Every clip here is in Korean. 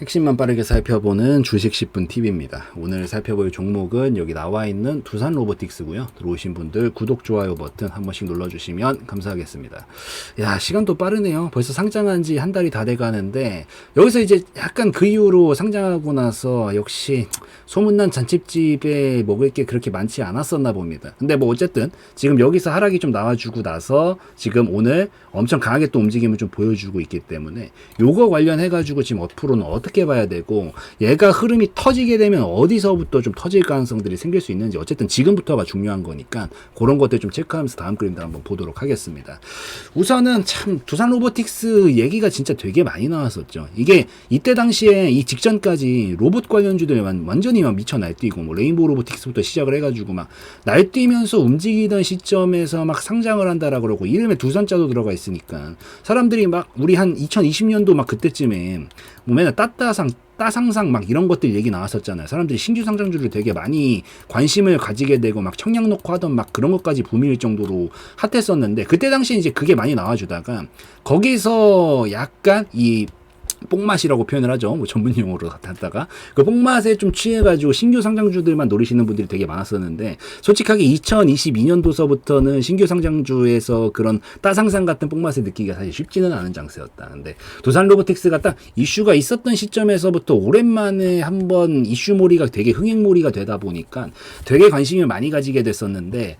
핵심만 빠르게 살펴보는 주식 10분 팁입니다. 오늘 살펴볼 종목은 여기 나와 있는 두산 로보틱스고요. 들어오신 분들 구독, 좋아요 버튼 한 번씩 눌러주시면 감사하겠습니다. 야, 시간도 빠르네요. 벌써 상장한 지 한 달이 다 돼가는데 여기서 이제 약간 그 이후로 상장하고 나서 역시 소문난 잔치집에 먹을 게 그렇게 많지 않았었나 봅니다. 근데 뭐 어쨌든 지금 여기서 하락이 좀 나와주고 나서 지금 오늘 엄청 강하게 또 움직임을 좀 보여주고 있기 때문에 요거 관련해가지고 지금 앞으로는 어떻게 봐야 되고 얘가 흐름이 터지게 되면 어디서부터 좀 터질 가능성들이 생길 수 있는지 어쨌든 지금부터가 중요한 거니까 그런 것들 좀 체크하면서 다음 그림도 한번 보도록 하겠습니다. 우선은 참 두산 로보틱스 얘기가 진짜 되게 많이 나왔었죠. 이게 이때 당시에 이 직전까지 로봇 관련주들 완전히 막 미쳐 날뛰고 뭐 레인보우 로보틱스부터 시작을 해가지고 막 날뛰면서 움직이던 시점에서 막 상장을 한다라 그러고 이름에 두산자도 들어가 있으니까 사람들이 막 우리 한 2020년도 막 그때쯤에 뭐 맨날 따상상 막 이런 것들 얘기 나왔었잖아요. 사람들이 신규 상장주를 되게 많이 관심을 가지게 되고 막 청약 놓고 하던 막 그런 것까지 붐일 정도로 핫했었는데 그때 당시에 이제 그게 많이 나와주다가 거기서 약간 이 뽕맛이라고 표현을 하죠. 뭐 전문 용어로 갖다가 그 뽕맛에 좀 취해가지고 신규 상장주들만 노리시는 분들이 되게 많았었는데 솔직하게 2022년도서부터는 신규 상장주에서 그런 따상상 같은 뽕맛을 느끼기가 사실 쉽지는 않은 장세였다. 근데 두산 로보틱스가 딱 이슈가 있었던 시점에서부터 오랜만에 한번 이슈몰이가 되게 흥행몰이가 되다 보니까 되게 관심을 많이 가지게 됐었는데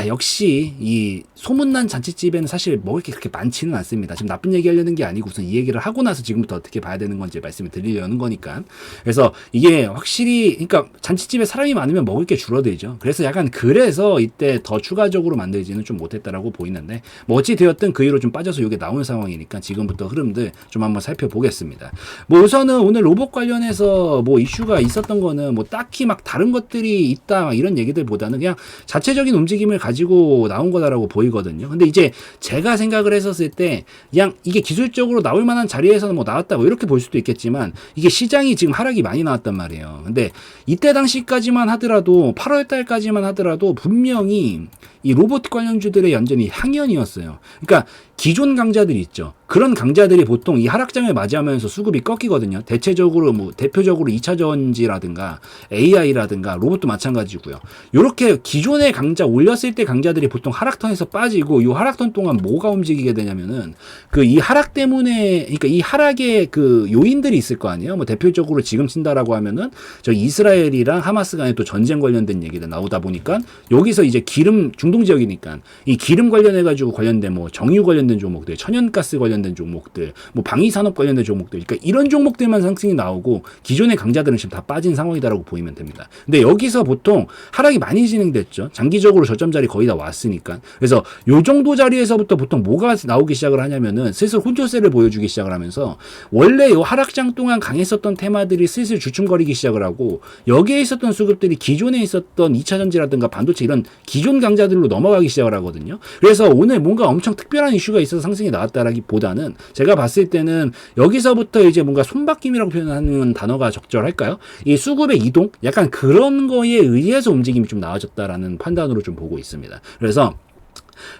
역시 이 소문난 잔치집에는 사실 먹을 게 그렇게 많지는 않습니다. 지금 나쁜 얘기 하려는 게 아니고 우선 이 얘기를 하고 나서 지금부터 어떻게 봐야 되는 건지 말씀을 드리려는 거니까. 그래서 이게 확실히 그러니까 잔치집에 사람이 많으면 먹을 게 줄어들죠. 그래서 약간 그래서 이때 더 추가적으로 만들지는 좀 못했다라고 보이는데 뭐 어찌 되었든 그 이후로 좀 빠져서 이게 나오는 상황이니까 지금부터 흐름들 좀 한번 살펴보겠습니다. 뭐 우선은 오늘 로봇 관련해서 뭐 이슈가 있었던 거는 뭐 딱히 막 다른 것들이 있다 막 이런 얘기들보다는 그냥 자체적인 움직임을 가지고 나온 거다라고 보이거든요. 근데 이제 제가 생각을 했었을 때 그냥 이게 기술적으로 나올 만한 자리에서는 뭐 나왔다 뭐 이렇게 볼 수도 있겠지만 이게 시장이 지금 하락이 많이 나왔단 말이에요. 근데 이때 당시까지만 하더라도 8월 달까지만 하더라도 분명히 이 로봇 관련주들의 연전이 향연이었어요. 그러니까 기존 강자들이 있죠. 그런 강자들이 보통 이 하락장을 맞이하면서 수급이 꺾이거든요. 대체적으로 뭐 대표적으로 2차 전지라든가 AI라든가 로봇도 마찬가지고요. 이렇게 기존의 강자 올렸을 때 강자들이 보통 하락턴에서 빠지고 이 하락턴 동안 뭐가 움직이게 되냐면은 그 이 하락 때문에 그러니까 이 하락의 그 요인들이 있을 거 아니에요. 뭐 대표적으로 지금 친다라고 하면은 저 이스라엘이랑 하마스 간에 또 전쟁 관련된 얘기가 나오다 보니까 여기서 이제 기름 중동 지역이니까 이 기름 관련해 가지고 관련된 뭐 정유 관련된 종목들, 천연가스 관련된 종목들, 뭐 방위산업 관련된 종목들, 그러니까 이런 종목들만 상승이 나오고 기존의 강자들은 지금 다 빠진 상황이다라고 보이면 됩니다. 근데 여기서 보통 하락이 많이 진행됐죠. 장기적으로 저점 자리 거의 다 왔으니까. 그래서 요 정도 자리에서부터 보통 뭐가 나오기 시작을 하냐면은 슬슬 혼조세를 보여주기 시작을 하면서 원래 요 하락장 동안 강했었던 테마들이 슬슬 주춤거리기 시작을 하고 여기에 있었던 수급들이 기존에 있었던 2차 전지라든가 반도체 이런 기존 강자들로 넘어가기 시작을 하거든요. 그래서 오늘 뭔가 엄청 특별한 이슈가 있어서 상승이 나왔다라기보다는 제가 봤을 때는 여기서부터 이제 뭔가 손바뀜이라고 표현하는 단어가 적절할까요? 이 수급의 이동? 약간 그런 거에 의해서 움직임이 좀 나아졌다라는 판단으로 좀 보고 있습니다. 그래서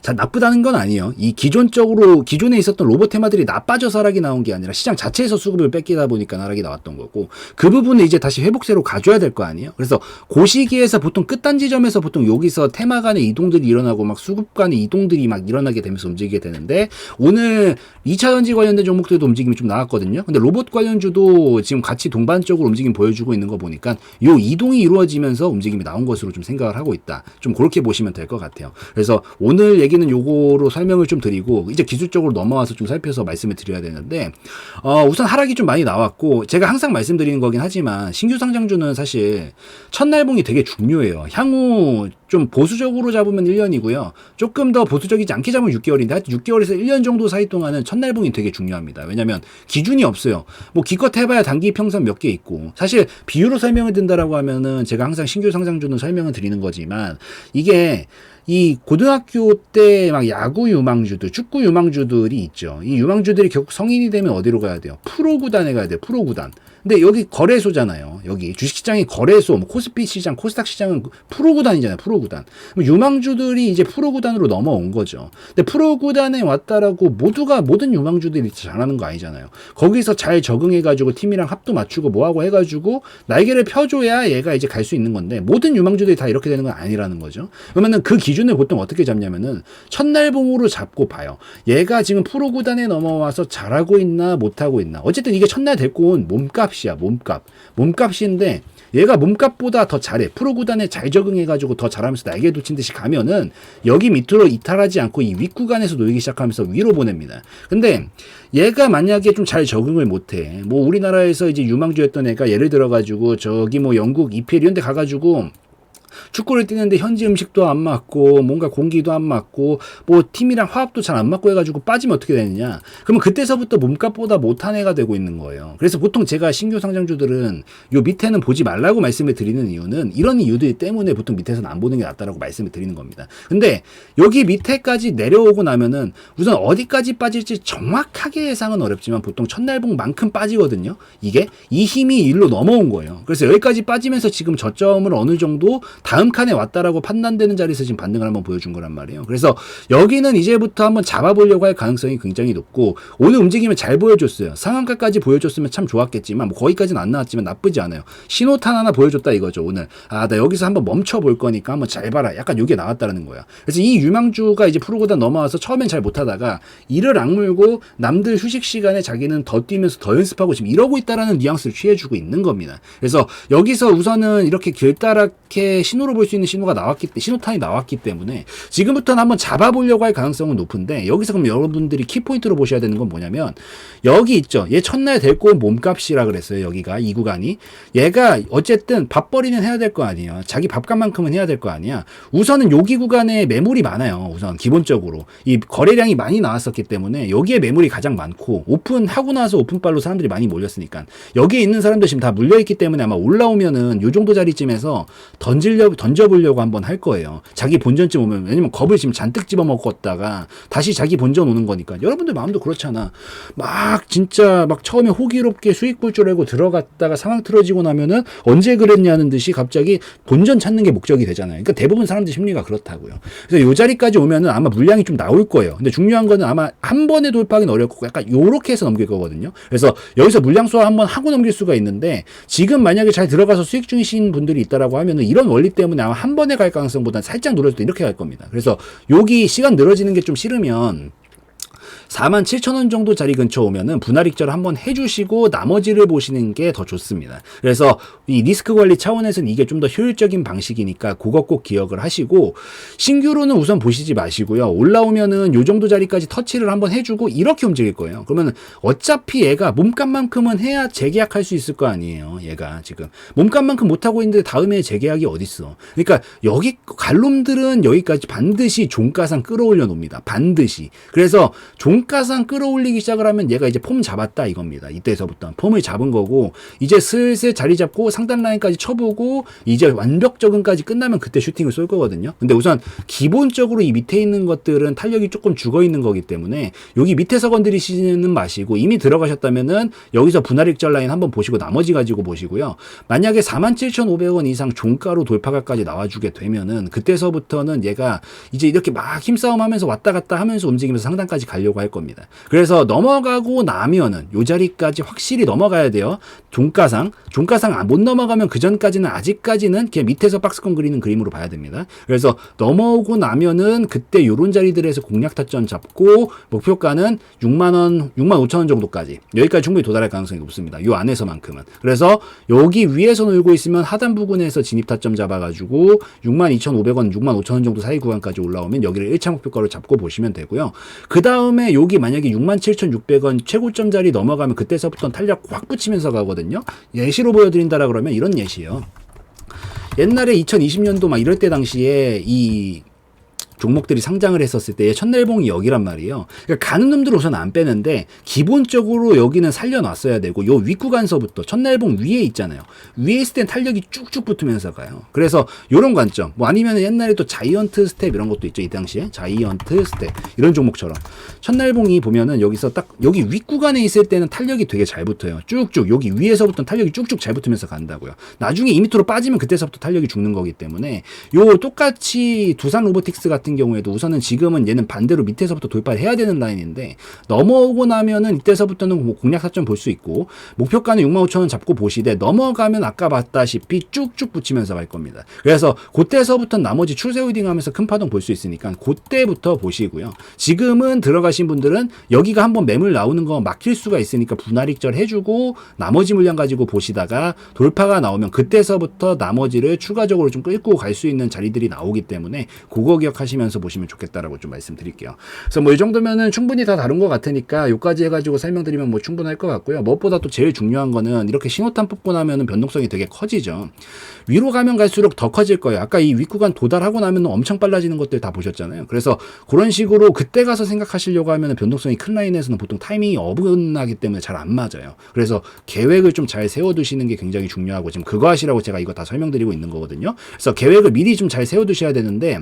자, 나쁘다는 건 아니에요. 이 기존에 있었던 로봇 테마들이 나빠져서 하락이 나온 게 아니라 시장 자체에서 수급을 뺏기다 보니까 하락이 나왔던 거고 그 부분을 이제 다시 회복세로 가줘야 될 거 아니에요. 그래서 그 시기에서 보통 끝단지점에서 보통 여기서 테마 간의 이동들이 일어나고 막 수급 간의 이동들이 막 일어나게 되면서 움직이게 되는데 오늘 2차 전지 관련된 종목들도 움직임이 좀 나왔거든요. 근데 로봇 관련주도 지금 같이 동반적으로 움직임 보여주고 있는 거 보니까 요 이동이 이루어지면서 움직임이 나온 것으로 좀 생각을 하고 있다. 좀 그렇게 보시면 될 것 같아요. 그래서 오늘 얘기는 요거로 설명을 좀 드리고 이제 기술적으로 넘어와서 좀 살펴서 말씀을 드려야 되는데 우선 하락이 좀 많이 나왔고 제가 항상 말씀드리는 거긴 하지만 신규 상장주는 사실 첫날봉이 되게 중요해요. 향후 좀 보수적으로 잡으면 1년이고요. 조금 더 보수적이지 않게 잡으면 6개월인데 하여튼 6개월에서 1년 정도 사이 동안은 첫날봉이 되게 중요합니다. 왜냐면 기준이 없어요. 뭐 기껏 해봐야 단기 평선 몇 개 있고 사실 비유로 설명을 든다라고 하면은 제가 항상 신규 상장주는 설명을 드리는 거지만 이게 이 고등학교 때 막 야구 유망주들, 축구 유망주들이 있죠. 이 유망주들이 결국 성인이 되면 어디로 가야 돼요? 프로구단에 가야 돼요. 프로구단. 근데 여기 거래소잖아요. 여기 주식시장이 거래소, 뭐 코스피 시장, 코스닥 시장은 프로구단이잖아요. 프로구단. 구단. 유망주들이 이제 프로 구단으로 넘어온 거죠. 근데 프로 구단에 왔다라고 모든 유망주들이 잘하는 거 아니잖아요. 거기서 잘 적응해가지고 팀이랑 합도 맞추고 뭐하고 해가지고 날개를 펴줘야 얘가 이제 갈 수 있는 건데 모든 유망주들이 다 이렇게 되는 건 아니라는 거죠. 그러면은 그 기준을 보통 어떻게 잡냐면은 첫날봉으로 잡고 봐요. 얘가 지금 프로 구단에 넘어와서 잘하고 있나 못하고 있나. 어쨌든 이게 첫날 데리고 온 몸값이야. 몸값인데 얘가 몸값보다 더 잘해. 프로 구단에 잘 적응해가지고 더 잘하면서 날개 돋친 듯이 가면은 여기 밑으로 이탈하지 않고 이 윗구간에서 놓이기 시작하면서 위로 보냅니다. 근데 얘가 만약에 좀 잘 적응을 못해. 뭐 우리나라에서 이제 유망주였던 애가 예를 들어가지고 저기 뭐 영국 EPL 이런 데 가가지고 축구를 뛰는데 현지 음식도 안 맞고 뭔가 공기도 안 맞고 뭐 팀이랑 화합도 잘 안 맞고 해가지고 빠지면 어떻게 되느냐. 그러면 그때서부터 몸값보다 못한 애가 되고 있는 거예요. 그래서 보통 제가 신규 상장주들은 요 밑에는 보지 말라고 말씀을 드리는 이유는 이런 이유들 때문에 보통 밑에서는 안 보는 게 낫다라고 말씀을 드리는 겁니다. 근데 여기 밑에까지 내려오고 나면은 우선 어디까지 빠질지 정확하게 예상은 어렵지만 보통 첫날봉만큼 빠지거든요. 이게 이 힘이 일로 넘어온 거예요. 그래서 여기까지 빠지면서 지금 저점을 어느 정도 다음 칸에 왔다라고 판단되는 자리에서 지금 반등을 한번 보여준 거란 말이에요. 그래서 여기는 이제부터 한번 잡아보려고 할 가능성이 굉장히 높고 오늘 움직임을 잘 보여줬어요. 상한가까지 보여줬으면 참 좋았겠지만 뭐 거기까지는 안 나왔지만 나쁘지 않아요. 신호탄 하나 보여줬다 이거죠. 오늘 나 여기서 한번 멈춰볼 거니까 한번 잘 봐라. 약간 요게 나왔다는 거야. 그래서 이 유망주가 이제 프로구단 넘어와서 처음엔 잘 못하다가 이를 악물고 남들 휴식 시간에 자기는 더 뛰면서 더 연습하고 지금 이러고 있다라는 뉘앙스를 취해주고 있는 겁니다. 그래서 여기서 우선은 이렇게 길다랗게 신호로 볼 수 있는 신호탄이 나왔기 때문에 지금부터는 한번 잡아보려고 할 가능성은 높은데 여기서 그럼 여러분들이 키포인트로 보셔야 되는 건 뭐냐면 여기 있죠. 얘 첫날 데리고 온 몸값이라 그랬어요. 여기가 이 구간이 얘가 어쨌든 밥벌이는 해야 될 거 아니에요. 자기 밥값만큼은 해야 될 거 아니야. 우선은 여기 구간에 매물이 많아요. 우선 기본적으로 이 거래량이 많이 나왔었기 때문에 여기에 매물이 가장 많고 오픈하고 나서 오픈발로 사람들이 많이 몰렸으니까 여기에 있는 사람들 지금 다 물려있기 때문에 아마 올라오면은 요 정도 자리쯤에서 던져보려고 한번 할 거예요. 자기 본전쯤 오면. 왜냐면 겁을 지금 잔뜩 집어먹었다가 다시 자기 본전 오는 거니까. 여러분들 마음도 그렇잖아. 막 진짜 막 처음에 호기롭게 수익 볼 줄 알고 들어갔다가 상황 틀어지고 나면은 언제 그랬냐는 듯이 갑자기 본전 찾는 게 목적이 되잖아요. 그러니까 대부분 사람들 심리가 그렇다고요. 그래서 요 자리까지 오면은 아마 물량이 좀 나올 거예요. 근데 중요한 거는 아마 한 번에 돌파하기는 어려울 거고 약간 요렇게 해서 넘길 거거든요. 그래서 여기서 물량 소화 한번 하고 넘길 수가 있는데 지금 만약에 잘 들어가서 수익 중이신 분들이 있다라고 하면은 이런 원리 때문에 아마 한 번에 갈 가능성보다는 살짝 늘어질 때 이렇게 갈 겁니다. 그래서 여기 시간 늘어지는 게 좀 싫으면 47,000원 정도 자리 근처 오면은 분할 익절 한번 해주시고 나머지를 보시는 게 더 좋습니다. 그래서 이 리스크 관리 차원에서는 이게 좀 더 효율적인 방식이니까 그거 꼭 기억을 하시고 신규로는 우선 보시지 마시고요. 올라오면은 요 정도 자리까지 터치를 한번 해주고 이렇게 움직일 거예요. 그러면 어차피 얘가 몸값만큼은 해야 재계약할 수 있을 거 아니에요. 얘가 지금 몸값만큼 못하고 있는데 다음에 재계약이 어딨어. 그러니까 여기 갈놈들은 여기까지 반드시 종가상 끌어올려 놓습니다. 반드시. 그래서 종가상 끌어올리기 시작을 하면 얘가 이제 폼 잡았다 이겁니다. 이때서부터 폼을 잡은 거고 이제 슬슬 자리 잡고 상단 라인까지 쳐보고 이제 완벽 적응까지 끝나면 그때 슈팅을 쏠 거거든요. 근데 우선 기본적으로 이 밑에 있는 것들은 탄력이 조금 죽어 있는 거기 때문에 여기 밑에서 건드리시는 마시고 이미 들어가셨다면은 여기서 분할 익절 라인 한번 보시고 나머지 가지고 보시고요. 만약에 47,500원 이상 종가로 돌파가까지 나와주게 되면은 그때서부터는 얘가 이제 이렇게 막 힘싸움하면서 왔다 갔다 하면서 움직이면서 상단까지 가려고 할 겁니다. 그래서 넘어가고 나면은 요 자리까지 확실히 넘어가야 돼요. 종가상 못 넘어가면 그 전까지는 아직까지는 그냥 밑에서 박스권 그리는 그림으로 봐야 됩니다. 그래서 넘어오고 나면은 그때 요런 자리들에서 공략 타점 잡고 목표가는 6만원, 6만 5천원 정도까지 여기까지 충분히 도달할 가능성이 높습니다. 요 안에서만큼은. 그래서 여기 위에서 놀고 있으면 하단 부근에서 진입 타점 잡아가지고 62,500원, 65,000원 정도 사이 구간까지 올라오면 여기를 1차 목표가로 잡고 보시면 되고요. 그 다음에 여기 만약에 67,600원 최고점 자리 넘어가면 그때서부터는 탄력 확 붙이면서 가거든요. 예시로 보여드린다라 그러면 이런 예시예요. 옛날에 2020년도 막 이럴 때 당시에 이 종목들이 상장을 했었을 때 첫날봉이 여기란 말이에요. 그러니까 가는 놈들 우선 안 빼는데 기본적으로 여기는 살려놨어야 되고 요 윗구간서부터 첫날봉 위에 있잖아요. 위에 있을 땐 탄력이 쭉쭉 붙으면서 가요. 그래서 요런 관점 뭐 아니면 옛날에 또 자이언트 스텝 이런 것도 있죠. 이 당시에 자이언트 스텝 이런 종목처럼 첫날봉이 보면은 여기서 딱 여기 윗구간에 있을 때는 탄력이 되게 잘 붙어요. 쭉쭉 여기 위에서부터 탄력이 쭉쭉 잘 붙으면서 간다고요. 나중에 이 밑으로 빠지면 그때서부터 탄력이 죽는 거기 때문에 요 똑같이 두산 로보틱스 같은 경우에도 우선은 지금은 얘는 반대로 밑에서부터 돌파를 해야 되는 라인인데 넘어오고 나면은 이때서부터는 뭐 공략 타점 볼 수 있고 목표가는 65,000원 잡고 보시되 넘어가면 아까 봤다시피 쭉쭉 붙이면서 갈 겁니다. 그래서 그때서부터 나머지 추세 홀딩 하면서 큰 파동 볼 수 있으니까 그때부터 보시고요. 지금은 들어가신 분들은 여기가 한번 매물 나오는 거 막힐 수가 있으니까 분할익절 해주고 나머지 물량 가지고 보시다가 돌파가 나오면 그때서부터 나머지를 추가적으로 좀 끌고 갈 수 있는 자리들이 나오기 때문에 그거 기억하시면서 보시면 좋겠다라고 좀 말씀드릴게요. 그래서 뭐 이 정도면은 충분히 다 다른 것 같으니까 요까지 해가지고 설명드리면 뭐 충분할 것 같고요. 무엇보다 또 제일 중요한 거는 이렇게 신호탄 뽑고 나면은 변동성이 되게 커지죠. 위로 가면 갈수록 더 커질 거예요. 아까 이 윗구간 도달하고 나면 엄청 빨라지는 것들 다 보셨잖아요. 그래서 그런 식으로 그때 가서 생각하시려고 하면 변동성이 큰 라인에서는 보통 타이밍이 어긋나기 때문에 잘 안 맞아요. 그래서 계획을 좀 잘 세워두시는 게 굉장히 중요하고 지금 그거 하시라고 제가 이거 다 설명드리고 있는 거거든요. 그래서 계획을 미리 좀 잘 세워두셔야 되는데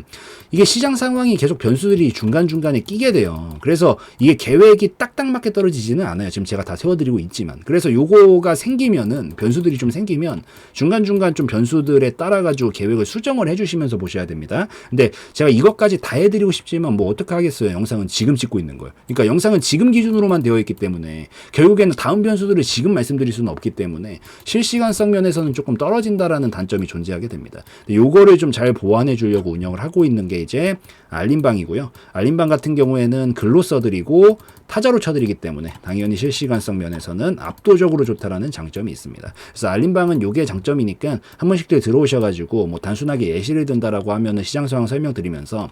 이게 시장 상황이 계속 변수들이 중간중간에 끼게 돼요. 그래서 이게 계획이 딱딱 맞게 떨어지지는 않아요. 지금 제가 다 세워드리고 있지만. 그래서 요거가 생기면은 변수들이 좀 생기면 중간중간 좀 변수들에 따라가지고 계획을 수정을 해주시면서 보셔야 됩니다. 근데 제가 이것까지 다 해드리고 싶지만 뭐 어떻게 하겠어요. 영상은 지금 찍고 있는 거예요. 그러니까 영상은 지금 기준으로만 되어 있기 때문에 결국에는 다음 변수들을 지금 말씀드릴 수는 없기 때문에 실시간성 면에서는 조금 떨어진다라는 단점이 존재하게 됩니다. 요거를 좀 잘 보완해 주려고 운영을 하고 있는 게 이제 알림방이고요. 알림방 같은 경우에는 글로 써드리고 타자로 쳐드리기 때문에 당연히 실시간성 면에서는 압도적으로 좋다라는 장점이 있습니다. 그래서 알림방은 요게 장점이니까 한 번씩들 들어오셔가지고 뭐 단순하게 예시를 든다라고 하면은 시장 상황 설명드리면서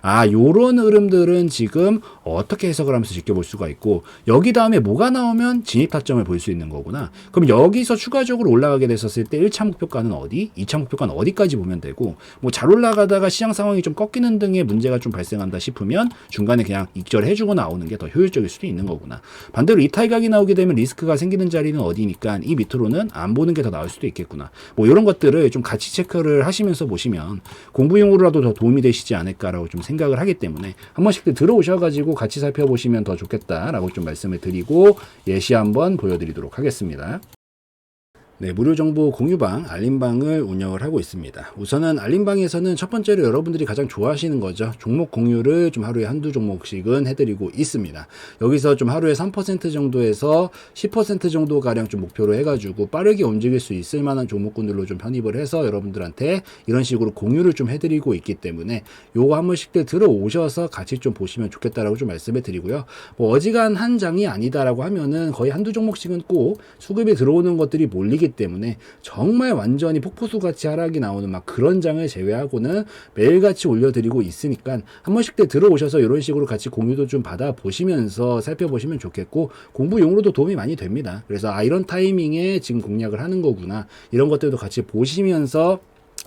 아 요런 흐름들은 지금 어떻게 해석을 하면서 지켜볼 수가 있고 여기 다음에 뭐가 나오면 진입 타점을 볼 수 있는 거구나. 그럼 여기서 추가적으로 올라가게 됐었을 때 1차 목표가는 어디? 2차 목표가는 어디까지 보면 되고 뭐 잘 올라가다가 시장 상황이 좀 꺾이는 등의 문제가 좀 발생한다 싶으면 중간에 그냥 익절해주고 나오는 게 더 효율적일 수도 있는 거구나. 반대로 이탈각이 나오게 되면 리스크가 생기는 자리는 어디니까 이 밑으로는 안 보는 게 더 나을 수도 있겠구나. 뭐 이런 것들을 좀 같이 체크를 하시면서 보시면 공부용으로라도 더 도움이 되시지 않을까라고 좀 생각을 하기 때문에 한 번씩 들어오셔가지고 같이 살펴보시면 더 좋겠다라고 좀 말씀을 드리고 예시 한번 보여드리도록 하겠습니다. 네, 무료 정보 공유방, 알림방을 운영을 하고 있습니다. 우선은 알림방에서는 첫 번째로 여러분들이 가장 좋아하시는 거죠. 종목 공유를 좀 하루에 한두 종목씩은 해드리고 있습니다. 여기서 좀 하루에 3% 정도에서 10% 정도 가량 좀 목표로 해가지고 빠르게 움직일 수 있을 만한 종목군들로 좀 편입을 해서 여러분들한테 이런 식으로 공유를 좀 해드리고 있기 때문에 요거 한 번씩들 들어오셔서 같이 좀 보시면 좋겠다라고 좀 말씀을 드리고요. 뭐 어지간한 장이 아니다라고 하면은 거의 한두 종목씩은 꼭 수급이 들어오는 것들이 몰리기 때문에 정말 완전히 폭포수같이 하락이 나오는 막 그런 장을 제외하고는 매일같이 올려드리고 있으니까 한 번씩 들어오셔서 이런 식으로 같이 공유도 좀 받아보시면서 살펴보시면 좋겠고 공부용으로도 도움이 많이 됩니다. 그래서 아 이런 타이밍에 지금 공략을 하는 거구나 이런 것들도 같이 보시면서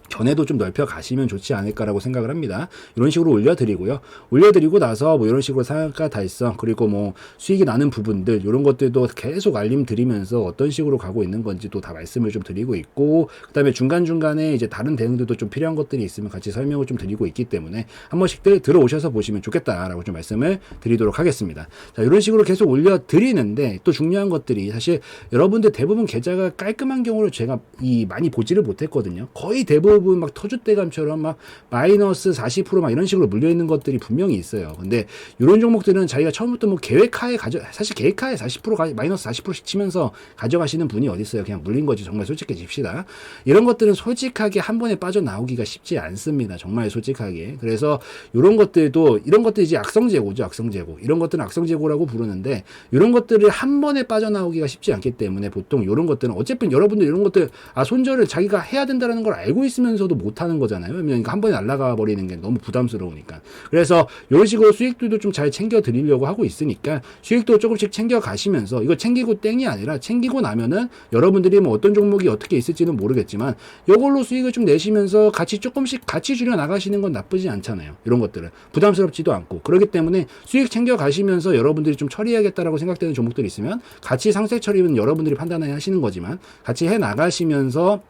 견해도 좀 넓혀 가시면 좋지 않을까라고 생각을 합니다. 이런 식으로 올려드리고요. 올려드리고 나서 뭐 이런 식으로 상한가 달성 그리고 뭐 수익이 나는 부분들 이런 것들도 계속 알림 드리면서 어떤 식으로 가고 있는 건지도 다 말씀을 좀 드리고 있고 그 다음에 중간중간에 이제 다른 대응들도 좀 필요한 것들이 있으면 같이 설명을 좀 드리고 있기 때문에 한 번씩들 들어오셔서 보시면 좋겠다라고 좀 말씀을 드리도록 하겠습니다. 자, 이런 식으로 계속 올려드리는데 또 중요한 것들이 사실 여러분들 대부분 계좌가 깔끔한 경우를 제가 많이 보지를 못했거든요. 거의 대부분 막 터줏대감처럼 막 마이너스 40%막 이런 식으로 물려있는 것들이 분명히 있어요. 근데 이런 종목들은 자기가 처음부터 뭐 계획하에 사실 계획하에 40% 마이너스 40%씩 치면서 가져가시는 분이 어디 있어요. 그냥 물린 거지. 정말 솔직해집시다. 이런 것들은 솔직하게 한 번에 빠져나오기가 쉽지 않습니다. 정말 솔직하게. 그래서 이런 것들도 이런 것들이 이제 악성재고죠. 악성재고. 이런 것들은 악성재고라고 부르는데 이런 것들을 한 번에 빠져나오기가 쉽지 않기 때문에 보통 이런 것들은 어쨌든 여러분들 이런 것들 손절을 자기가 해야 된다는 걸 알고 있으면 있으면서도 못하는 거잖아요. 왜냐면 한 번에 날아가 버리는 게 너무 부담스러우니까. 그래서 이런 식으로 수익들도 좀 잘 챙겨 드리려고 하고 있으니까 수익도 조금씩 챙겨 가시면서, 이거 챙기고 땡이 아니라 챙기고 나면은 여러분들이 뭐 어떤 종목이 어떻게 있을지는 모르겠지만 이걸로 수익을 좀 내시면서 같이 조금씩 같이 줄여 나가시는 건 나쁘지 않잖아요. 이런 것들은 부담스럽지도 않고. 그렇기 때문에 수익 챙겨 가시면서 여러분들이 좀 처리해야겠다라고 생각되는 종목들이 있으면 같이 상세 처리는 여러분들이 판단해야 하시는 거지만 같이 해 나가시면서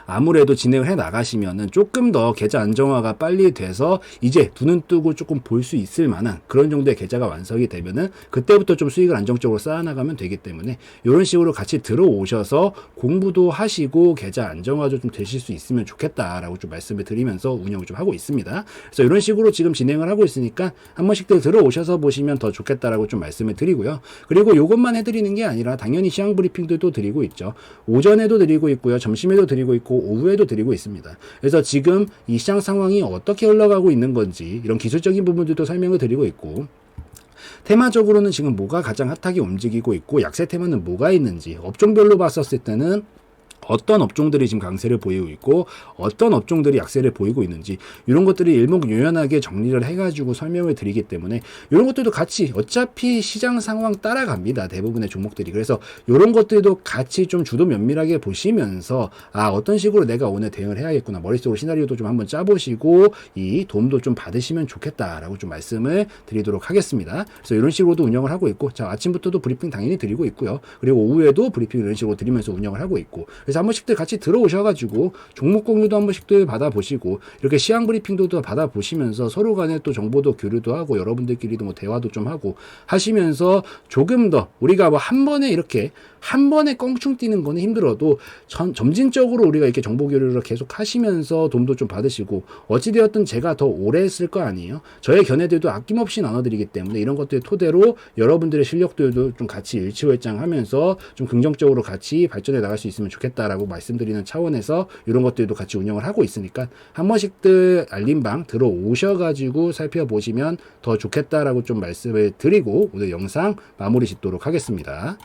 아무래도 진행을 해 나가시면은 조금 더 계좌 안정화가 빨리 돼서 이제 두 눈 뜨고 조금 볼 수 있을 만한 그런 정도의 계좌가 완성이 되면은 그때부터 좀 수익을 안정적으로 쌓아나가면 되기 때문에 이런 식으로 같이 들어오셔서 공부도 하시고 계좌 안정화도 좀 되실 수 있으면 좋겠다라고 좀 말씀을 드리면서 운영을 좀 하고 있습니다. 그래서 이런 식으로 지금 진행을 하고 있으니까 한 번씩들 들어오셔서 보시면 더 좋겠다라고 좀 말씀을 드리고요. 그리고 이것만 해드리는 게 아니라 당연히 시황 브리핑도 드리고 있죠. 오전에도 드리고 있고요. 점심에도 드리고 있고 오후에도 드리고 있습니다. 그래서 지금 이 시장 상황이 어떻게 흘러가고 있는 건지 이런 기술적인 부분들도 설명을 드리고 있고, 테마적으로는 지금 뭐가 가장 핫하게 움직이고 있고 약세 테마는 뭐가 있는지 업종별로 봤었을 때는 어떤 업종들이 지금 강세를 보이고 있고 어떤 업종들이 약세를 보이고 있는지 이런 것들이 일목요연하게 정리를 해가지고 설명을 드리기 때문에 이런 것들도 같이 어차피 시장 상황 따라갑니다. 대부분의 종목들이. 그래서 이런 것들도 같이 좀 주도 면밀하게 보시면서 어떤 식으로 내가 오늘 대응을 해야겠구나, 머릿속으로 시나리오도 좀 한번 짜보시고 이 도움도 좀 받으시면 좋겠다라고 좀 말씀을 드리도록 하겠습니다. 그래서 이런 식으로도 운영을 하고 있고, 자, 아침부터도 브리핑 당연히 드리고 있고요. 그리고 오후에도 브리핑 이런 식으로 드리면서 운영을 하고 있고, 그래서 한 번씩들 같이 들어오셔가지고 종목 공유도 한 번씩들 받아보시고 이렇게 시황 브리핑도 받아보시면서 서로 간에 또 정보도 교류도 하고 여러분들끼리도 뭐 대화도 좀 하고 하시면서 조금 더 우리가 뭐 한 번에 이렇게 한 번에 껑충 뛰는 거는 힘들어도 점진적으로 우리가 이렇게 정보 교류를 계속 하시면서 도움도 좀 받으시고, 어찌되었든 제가 더 오래 했을 거 아니에요. 저의 견해들도 아낌없이 나눠드리기 때문에 이런 것들 토대로 여러분들의 실력들도 좀 같이 일치월장하면서 좀 긍정적으로 같이 발전해 나갈 수 있으면 좋겠다라고 말씀드리는 차원에서 이런 것들도 같이 운영을 하고 있으니까 한 번씩들 알림방 들어오셔가지고 살펴보시면 더 좋겠다라고 좀 말씀을 드리고 오늘 영상 마무리 짓도록 하겠습니다.